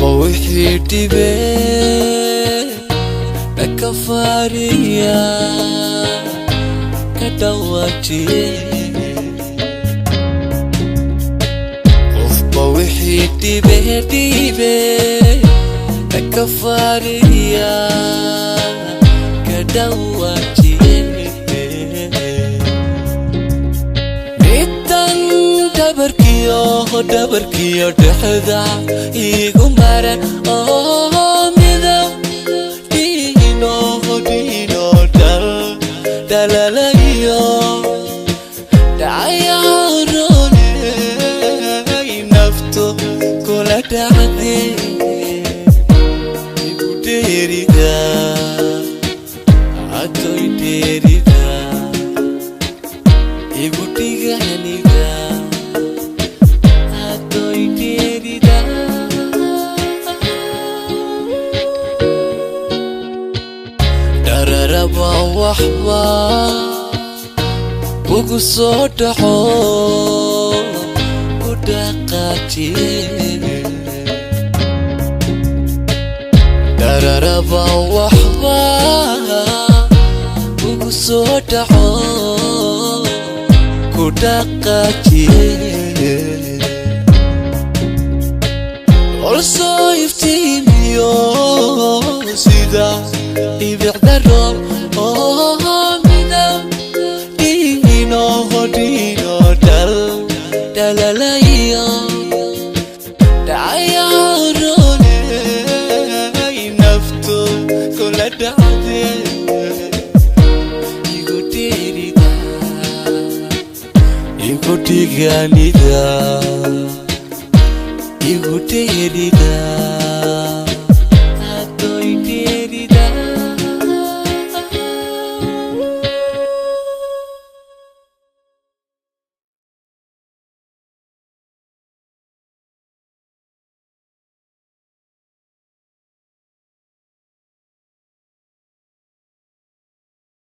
وحيدي بيه كفاريا كدواتي وحيدي بيه كفاريا كدواتي dabarkiyo dhexda igu maran mido dino dalalayo dhacayarone nafto kuladhacde igu dheerida atoy dheerida igu dhiganiga dararaba waxba ugu soo dhaco ku dhaqaajiyey dararaba waxba ugu soo dhaco ku dhaqaajiyey also iftiimiyo sida ibicdaro mido dino dalalayo dhacayarone nafto kuladhacde igu dheerida igu dhiganiga igu dheerida